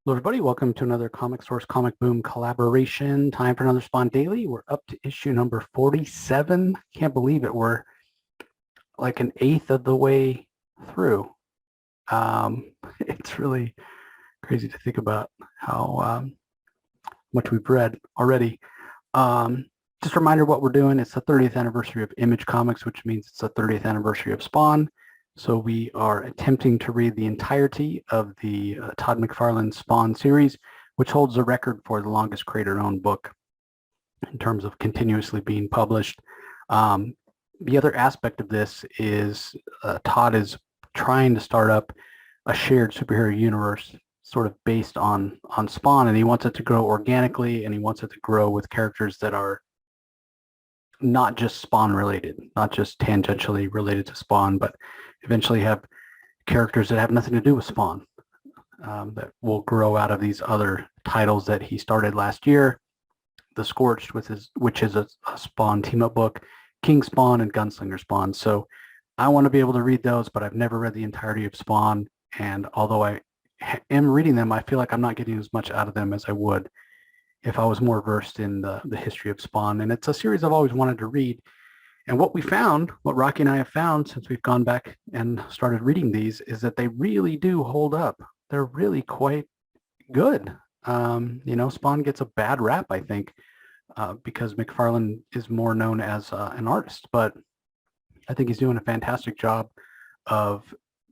Hello, everybody. Welcome to another Comic Source Comic Boom collaboration. Time for another Spawn Daily. We're up to issue number 47. Can't believe it. We're like an eighth of the way through. It's really crazy to think about how much we've read already. Just a reminder what we're doing. It's the 30th anniversary of Image Comics, which means it's the 30th anniversary of Spawn. So we are attempting to read the entirety of the Todd McFarlane Spawn series, which holds the record for the longest creator-owned book in terms of continuously being published. The other aspect of this is Todd is trying to start up a shared superhero universe sort of based on Spawn, and he wants it to grow organically, and he wants it to grow with characters that are not just Spawn related, not just tangentially related to Spawn, but eventually have characters that have nothing to do with Spawn that will grow out of these other titles that he started last year. The Scorched, which is a Spawn team-up book, King Spawn and Gunslinger Spawn. So I want to be able to read those, but I've never read the entirety of Spawn. And although I am reading them, I feel like I'm not getting as much out of them as I would if I was more versed in the history of Spawn. And it's a series I've always wanted to read. And what Rocky and I have found since we've gone back and started reading these, is that they really do hold up. They're really quite good. Spawn gets a bad rap, I think, because McFarlane is more known as an artist. But I think he's doing a fantastic job of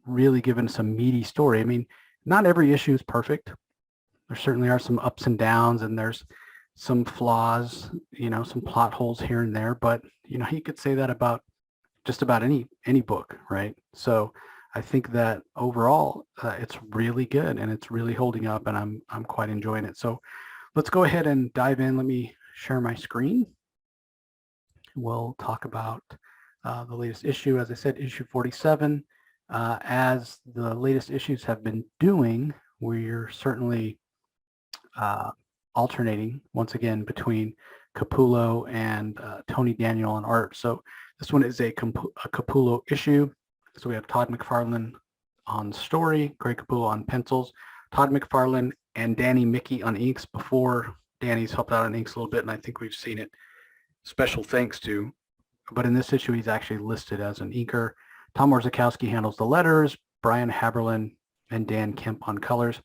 really giving us a meaty story. I mean, not every issue is perfect. There certainly are some ups and downs, and there's some flaws, some plot holes here and there, but you could say that about just about any book, right? So I think that overall it's really good and it's really holding up, and I'm quite enjoying it. So let's go ahead and dive in. Let me share my screen. We'll talk about the latest issue. As I said, issue 47. As the latest issues have been doing, we're certainly alternating once again between Capullo and Tony Daniel on art. So this one is a Capullo issue. So we have Todd McFarlane on story, Greg Capullo on pencils, Todd McFarlane and Miki on inks. Before, Danny's helped out on inks a little bit, and I think we've seen it. Special thanks to. But in this issue, he's actually listed as an inker. Tom Orzechowski handles the letters, Brian Haberlin and Dan Kemp on colors.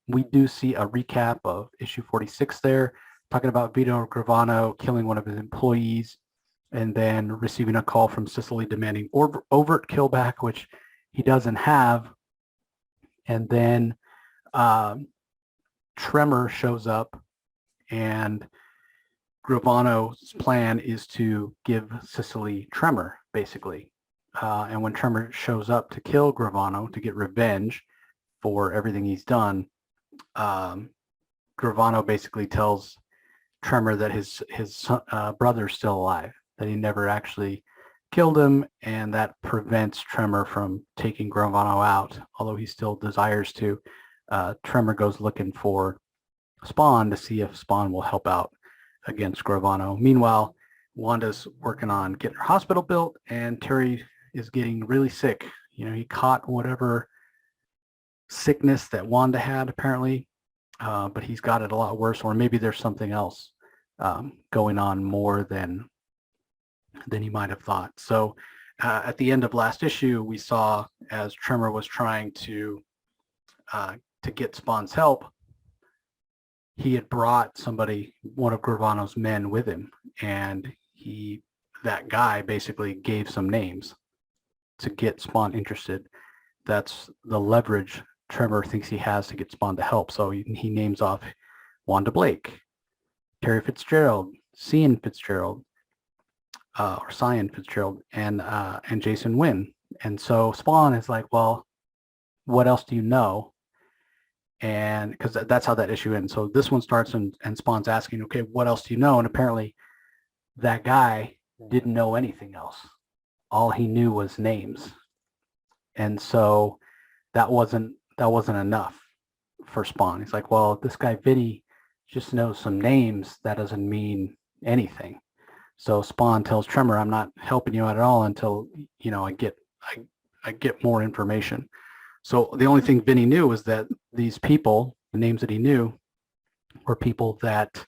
We do see a recap of issue 46 there, talking about Vito Gravano killing one of his employees and then receiving a call from Sicily demanding overt killback, which he doesn't have. And then Tremor shows up, and Gravano's plan is to give Sicily Tremor, basically. And when Tremor shows up to kill Gravano, to get revenge for everything he's done, Gravano basically tells Tremor that his brother's still alive, that he never actually killed him, and that prevents Tremor from taking Gravano out, although he still desires to. Tremor goes looking for Spawn to see if Spawn will help out against Gravano. Meanwhile, Wanda's working on getting her hospital built, and Terry is getting really sick. He caught whatever sickness that Wanda had, apparently, but he's got it a lot worse, or maybe there's something else going on more than he might have thought. So at the end of last issue, we saw, as Tremor was trying to get Spawn's help, he had brought somebody, one of Gravano's men, with him, and that guy basically gave some names to get Spawn interested. That's the leverage Tremor thinks he has to get Spawn to help. So he names off Wanda Blake, Terry Fitzgerald, Cyan Fitzgerald, and Jason Winn. And so Spawn is like, well, what else do you know? And because that's how that issue ends. So this one starts and Spawn's asking, okay, what else do you know? And apparently that guy didn't know anything else. All he knew was names. And so that wasn't enough for Spawn. He's like, well, this guy Vinny just knows some names. That doesn't mean anything. So Spawn tells Tremor, I'm not helping you out at all until, I get more information. So the only thing Vinny knew was that these people the names that he knew were people that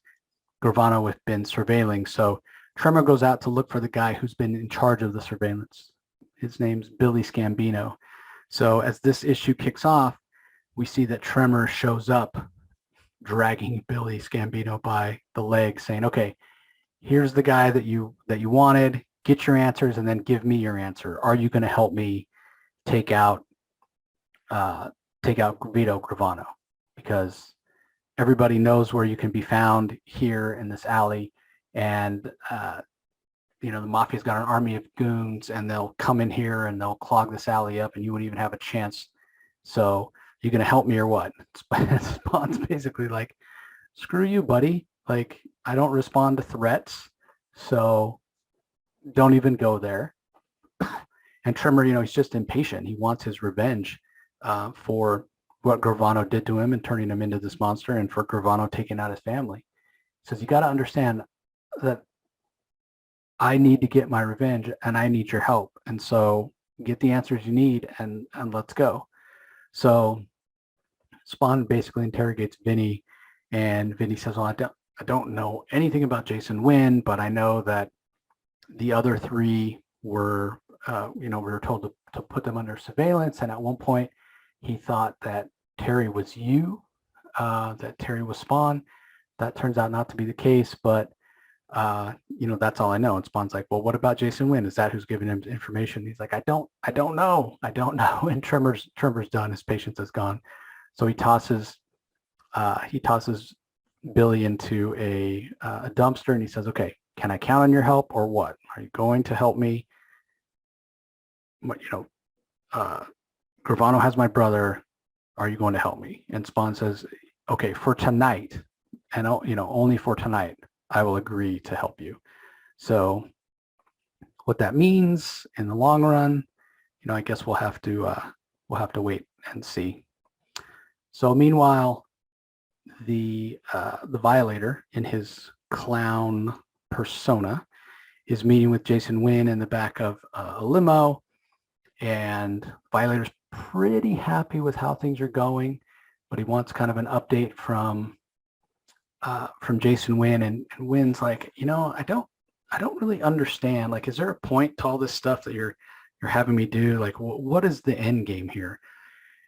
Gravano had been surveilling. So Tremor goes out to look for the guy who's been in charge of the surveillance. His name's Billy Scambino. So as this issue kicks off, we see that Tremor shows up dragging Billy Scambino by the leg, saying, okay, here's the guy that you wanted. Get your answers and then give me your answer. Are you going to help me take out Vito Gravano? Because everybody knows where you can be found here in this alley, and the mafia's got an army of goons, and they'll come in here and they'll clog this alley up, and you wouldn't even have a chance. So you going to help me or what? Spawn's basically like, screw you, buddy. Like, I don't respond to threats, so don't even go there. And Tremor, he's just impatient. He wants his revenge for what Gravano did to him and turning him into this monster, and for Gravano taking out his family. He says, you got to understand that I need to get my revenge and I need your help. And so get the answers you need and let's go. So Spawn basically interrogates Vinny, and Vinny says, well, I don't know anything about Jason Winn, but I know that the other three were, we were told to put them under surveillance. And at one point he thought that Terry was you, that Terry was Spawn. That turns out not to be the case, but that's all I know. And Spawn's like, well, what about Jason Winn? Is that who's giving him information? He's like, I don't know. And Tremor's done. His patience is gone. So he tosses Billy into a dumpster, and he says, okay, can I count on your help or what? Are you going to help me? Gravano has my brother. Are you going to help me? And Spawn says, okay, for tonight, and only for tonight, I will agree to help you. So what that means in the long run, I guess we'll have to wait and see. So meanwhile, the Violator in his clown persona is meeting with Jason Winn in the back of a limo, and Violator's pretty happy with how things are going, but he wants kind of an update from Jason Winn, and Winn's like, I don't really understand. Like, is there a point to all this stuff that you're having me do? Like, what is the end game here?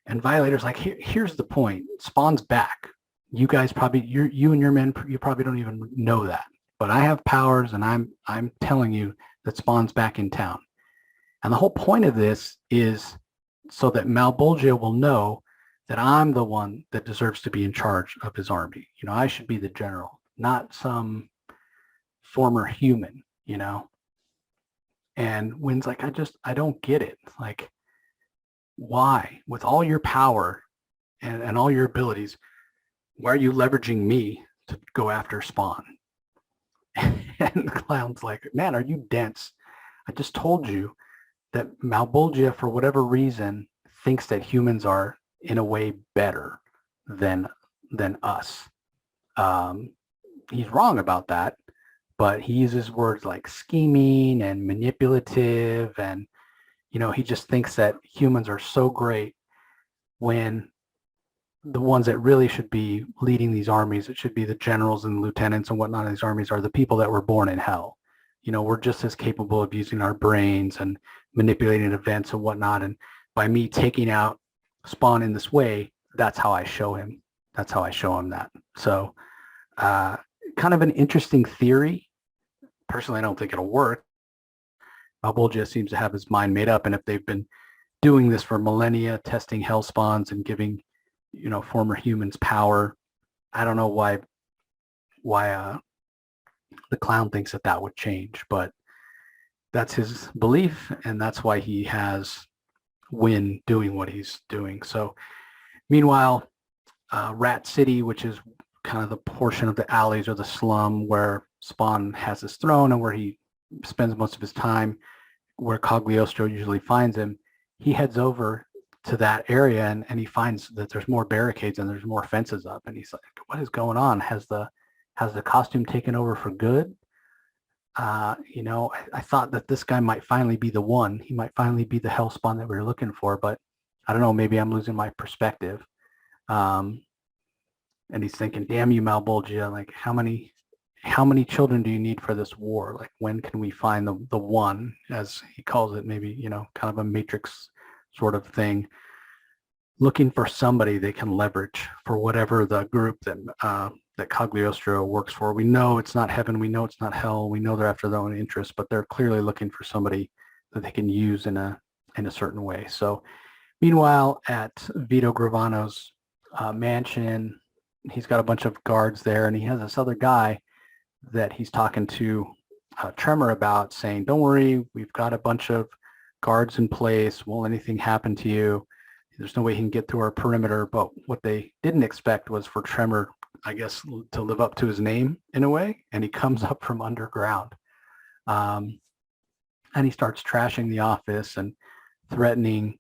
And Violator's like, here's the point. Spawn's back. You guys probably, you and your men, you probably don't even know that. But I have powers, and I'm telling you that Spawn's back in town. And the whole point of this is so that Malbolgia will know that I'm the one that deserves to be in charge of his army. I should be the general, not some former human, And Wynn's like, I don't get it. Like, why? With all your power and all your abilities, why are you leveraging me to go after Spawn? And the clown's like, man, are you dense? I just told you that Malbolgia, for whatever reason, thinks that humans are in a way better than us. He's wrong about that, but he uses words like scheming and manipulative, and he just thinks that humans are so great when the ones that really should be leading these armies, it should be the generals and lieutenants and whatnot of these armies, are the people that were born in hell. We're just as capable of using our brains and manipulating events and whatnot. And by me taking out Spawn in this way, that's how I show him. That's how I show him that. So kind of an interesting theory. Personally, I don't think it'll work. Malbolgia seems to have his mind made up. And if they've been doing this for millennia, testing hell spawns and giving, former humans power, I don't know why the clown thinks that would change, but that's his belief, and that's why he has Winn doing what he's doing. So meanwhile, Rat City, which is kind of the portion of the alleys or the slum where Spawn has his throne and where he spends most of his time, where Cagliostro usually finds him, he heads over to that area, and he finds that there's more barricades and there's more fences up, and he's like, what is going on? Has the costume taken over for good? I thought that this guy might finally be the one. He might finally be the hell spawn that we were looking for, but I don't know, maybe I'm losing my perspective. And he's thinking, damn you, Malbolgia, like how many children do you need for this war? Like when can we find the one, as he calls it, maybe, kind of a matrix sort of thing, looking for somebody they can leverage for whatever the group that Cagliostro works for. We know it's not heaven. We know it's not hell. We know they're after their own interests, but they're clearly looking for somebody that they can use in a certain way. So meanwhile, at Vito Gravano's mansion, he's got a bunch of guards there, and he has this other guy that he's talking to Tremor about, saying, don't worry, we've got a bunch of guards in place. Won't anything happen to you? There's no way he can get through our perimeter. But what they didn't expect was for Tremor, I guess, to live up to his name in a way. And he comes up from underground. And he starts trashing the office and threatening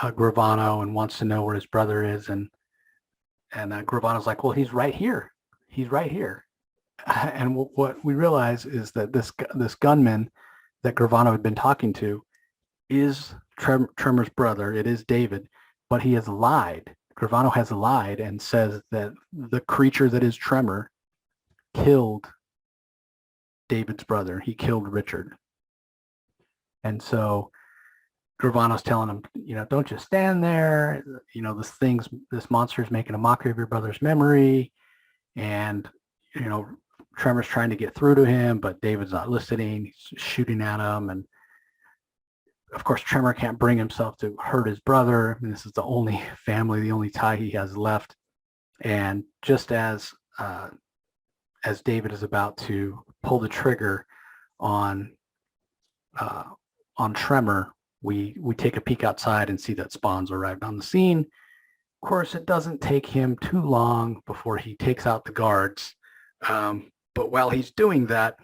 Gravano and wants to know where his brother is. And Gravano's like, well, he's right here. He's right here. And what we realize is that this gunman that Gravano had been talking to is Tremor's brother. It is David, but he has lied. Gravano has lied and says that the creature that is Tremor killed David's brother. He killed Richard. And so Gravano's telling him, don't just stand there. This monster is making a mockery of your brother's memory. And, Tremor's trying to get through to him, but David's not listening. He's shooting at him. And of course, Tremor can't bring himself to hurt his brother. I mean, this is the only family, the only tie he has left. And just as David is about to pull the trigger on Tremor, we take a peek outside and see that Spawn's arrived on the scene. Of course, it doesn't take him too long before he takes out the guards. But while he's doing that,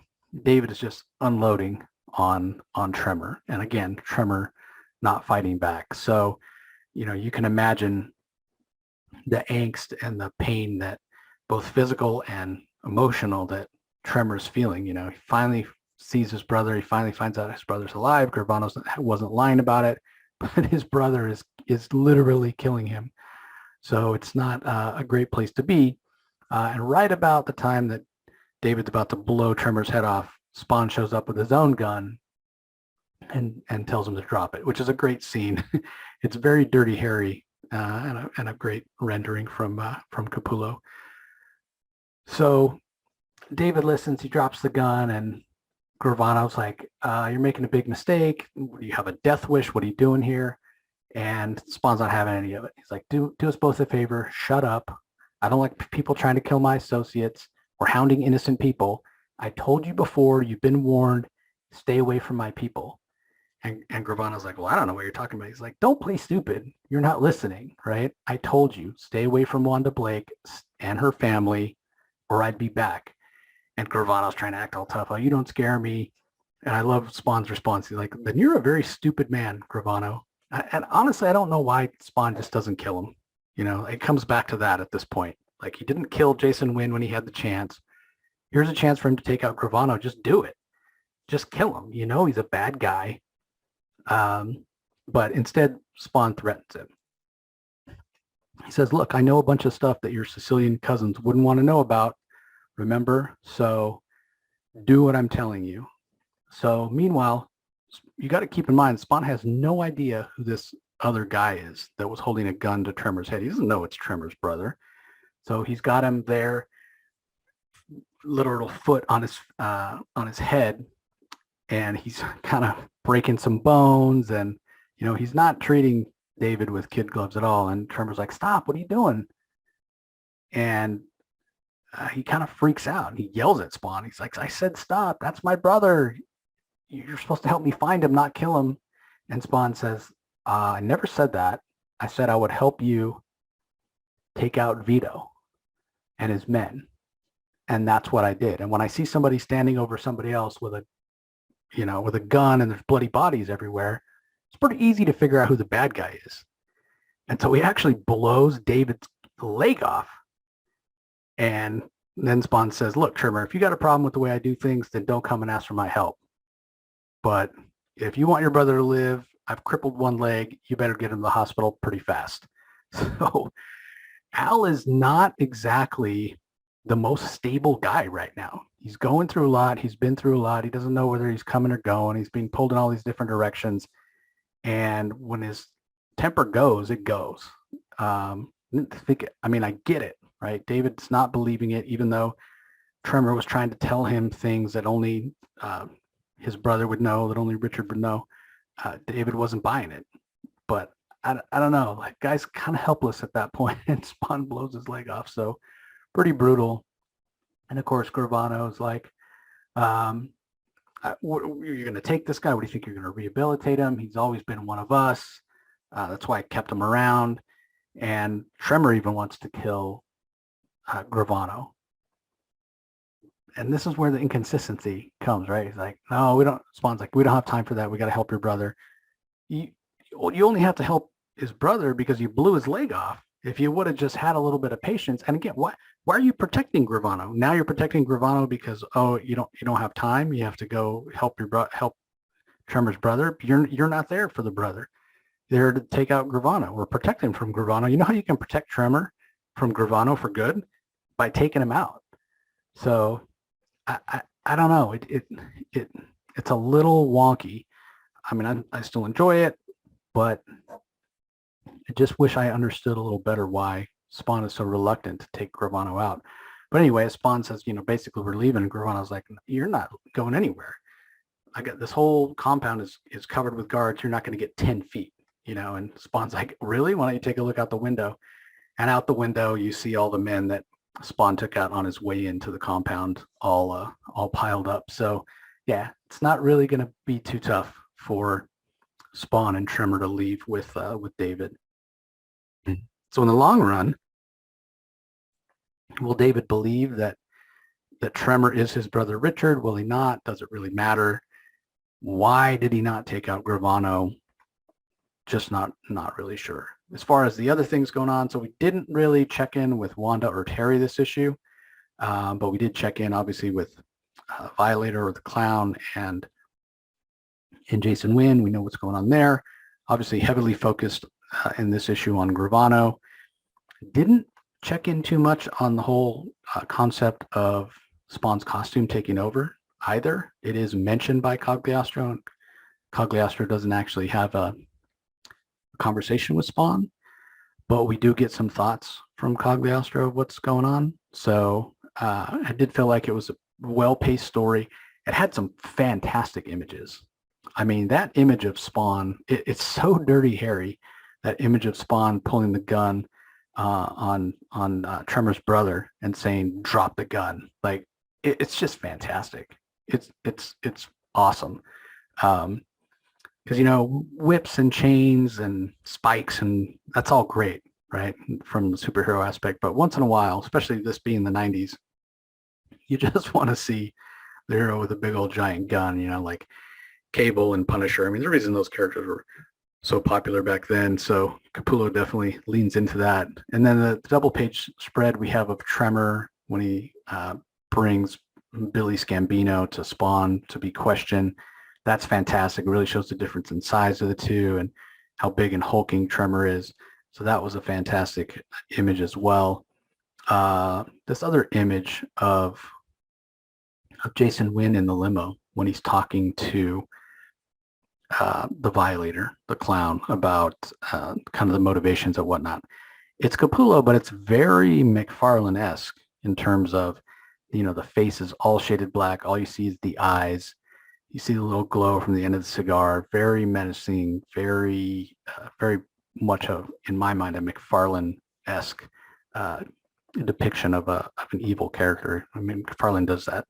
David is just unloading on Tremor. And again, Tremor not fighting back. So, you can imagine the angst and the pain, that both physical and emotional, that Tremor's feeling. He finally sees his brother. He finally finds out his brother's alive. Gravano wasn't lying about it, but his brother is literally killing him. So it's not a great place to be. And right about the time that David's about to blow Tremor's head off, Spawn shows up with his own gun and tells him to drop it, which is a great scene. It's very Dirty Harry and a great rendering from Capullo. So David listens, he drops the gun, and Gravano's like, you're making a big mistake. You have a death wish. What are you doing here? And Spawn's not having any of it. He's like, do us both a favor. Shut up. I don't like people trying to kill my associates. We're hounding innocent people. I told you before, you've been warned, stay away from my people. And Gravano's like, well, I don't know what you're talking about. He's like, don't play stupid. You're not listening, right? I told you, stay away from Wanda Blake and her family, or I'd be back. And Gravano's trying to act all tough. Oh, you don't scare me. And I love Spawn's response. He's like, then you're a very stupid man, Gravano. And honestly, I don't know why Spawn just doesn't kill him. It comes back to that at this point. Like, he didn't kill Jason Winn when he had the chance. Here's a chance for him to take out Gravano. Just do it. Just kill him. He's a bad guy. But instead, Spawn threatens him. He says, look, I know a bunch of stuff that your Sicilian cousins wouldn't want to know about. Remember? So do what I'm telling you. So meanwhile, you got to keep in mind, Spawn has no idea who this other guy is that was holding a gun to Tremor's head. He doesn't know it's Tremor's brother. So he's got him there, literal foot on his head, and he's kind of breaking some bones, and he's not treating David with kid gloves at all. And Tremor's like, stop, what are you doing? And he kind of freaks out, and he yells at Spawn. He's like, I said stop, that's my brother. You're supposed to help me find him, not kill him. And Spawn says, I never said that. I said I would help you take out Vito and his men. And that's what I did. And when I see somebody standing over somebody else with a gun and there's bloody bodies everywhere, it's pretty easy to figure out who the bad guy is. And so he actually blows David's leg off. And then Spawn says, look, Tremor, if you got a problem with the way I do things, then don't come and ask for my help. But if you want your brother to live, I've crippled one leg. You better get him to the hospital pretty fast. So Al is not exactly the most stable guy right now. He's going through a lot. He's been through a lot. He doesn't know whether he's coming or going. He's being pulled in all these different directions. And when his temper goes, it goes. I get it, right? David's not believing it, even though Tremor was trying to tell him things that only his brother would know, that only Richard would know. David wasn't buying it. But I don't know. Like, guy's kind of helpless at that point, and Spawn blows his leg off. So pretty brutal. And of course, Gravano's like, you're going to take this guy? What do you think you're going to rehabilitate him? He's always been one of us. That's why I kept him around. And Tremor even wants to kill Gravano. And this is where the inconsistency comes, right? He's like, no, we don't. Spawn's like, we don't have time for that. We got to help your brother. You only have to help his brother because you blew his leg off. If you would have just had a little bit of patience, and again, why are you protecting Gravano? Now you're protecting Gravano because you don't have time. You have to go help help Tremor's brother. You're not there for the brother. You're there to take out Gravano or protect him from Gravano. You know how you can protect Tremor from Gravano for good? By taking him out. So I don't know. It's a little wonky. I mean, I still enjoy it, but I just wish I understood a little better why Spawn is so reluctant to take Gravano out. But anyway, Spawn says, basically we're leaving. And Gravano's like, you're not going anywhere. I got this whole compound is covered with guards. You're not going to get 10 feet, and Spawn's like, really? Why don't you take a look out the window? And out the window, you see all the men that Spawn took out on his way into the compound, all piled up. So yeah, it's not really going to be too tough for Spawn and Tremor to leave with David. So in the long run, will David believe that Tremor is his brother Richard? Will he not? Does it really matter? Why did he not take out Gravano? Just not really sure. As far as the other things going on, so we didn't really check in with Wanda or Terry this issue, but we did check in obviously with Violator or the Clown and Jason Winn. We know what's going on there. Obviously heavily focused in this issue on Gravano. Didn't check in too much on the whole concept of Spawn's costume taking over either. It is mentioned by Cagliostro, and Cagliostro doesn't actually have a conversation with Spawn, but we do get some thoughts from Cagliostro of what's going on. So I did feel like it was a well-paced story. It had some fantastic images. I mean, that image of Spawn, it's so Dirty Harry, that image of Spawn pulling the gun on Tremor's brother and saying, drop the gun. Like, it's just fantastic. It's awesome. Because, whips and chains and spikes, and that's all great, right, from the superhero aspect. But once in a while, especially this being the 90s, you just want to see the hero with a big old giant gun, like Cable and Punisher. I mean, the reason those characters were so popular back then. So Capullo definitely leans into that. And then the double-page spread we have of Tremor when he brings Billy Scambino to Spawn to be questioned. That's fantastic. It really shows the difference in size of the two and how big and hulking Tremor is. So that was a fantastic image as well. This other image of Jason Winn in the limo when he's talking to the Violator, the Clown, about kind of the motivations and whatnot. It's Capullo, but it's very McFarlane-esque in terms of, the face is all shaded black. All you see is the eyes. You see the little glow from the end of the cigar. Very menacing, very much in my mind, a McFarlane-esque depiction of an evil character. I mean, McFarlane does that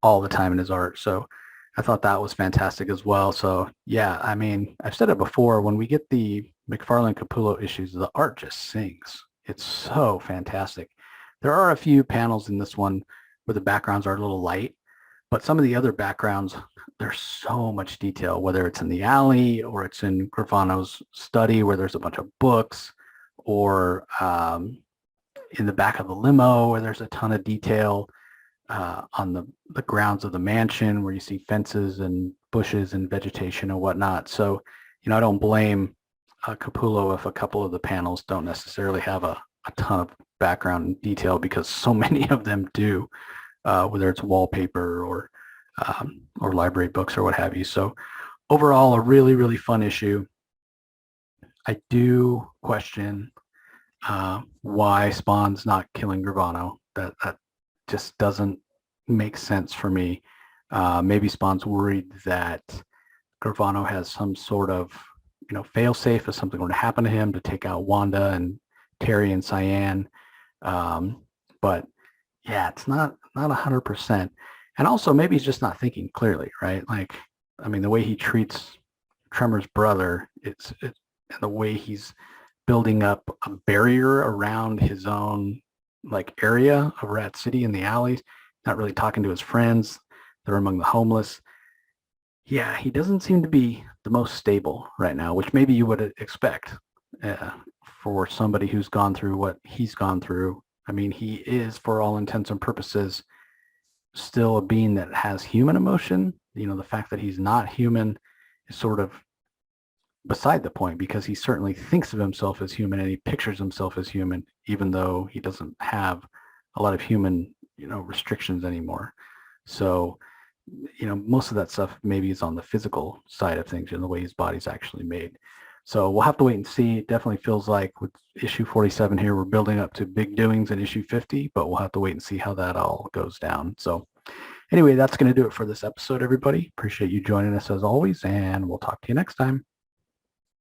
all the time in his art. So I thought that was fantastic as well. So yeah, I mean, I've said it before, when we get the McFarlane Capullo issues, the art just sings. It's so fantastic. There are a few panels in this one where the backgrounds are a little light, but some of the other backgrounds, there's so much detail, whether it's in the alley or it's in Gravano's study where there's a bunch of books, or in the back of the limo where there's a ton of detail, on the grounds of the mansion where you see fences and bushes and vegetation and whatnot. So, I don't blame Capullo if a couple of the panels don't necessarily have a a ton of background detail because so many of them do, whether it's wallpaper or library books or what have you. So overall, a really, really fun issue. I do question why Spawn's not killing Gravano. That just doesn't make sense for me. Maybe Spawn's worried that Gravano has some sort of, fail-safe if something were to happen to him to take out Wanda and Terry and Cyan. But yeah, it's not 100%. And also maybe he's just not thinking clearly, right? Like, I mean, the way he treats Tremor's brother, it's and the way he's building up a barrier around his own like area of Rat City in the alleys, not really talking to his friends. They're among the homeless. Yeah, he doesn't seem to be the most stable right now, which maybe you would expect for somebody who's gone through what he's gone through. I mean, he is, for all intents and purposes, still a being that has human emotion. The fact that he's not human is sort of beside the point because he certainly thinks of himself as human and he pictures himself as human, even though he doesn't have a lot of human, restrictions anymore. So, most of that stuff maybe is on the physical side of things and the way his body's actually made. So we'll have to wait and see. It definitely feels like with issue 47 here, we're building up to big doings in issue 50, but we'll have to wait and see how that all goes down. So anyway, that's going to do it for this episode, everybody. Appreciate you joining us as always, and we'll talk to you next time.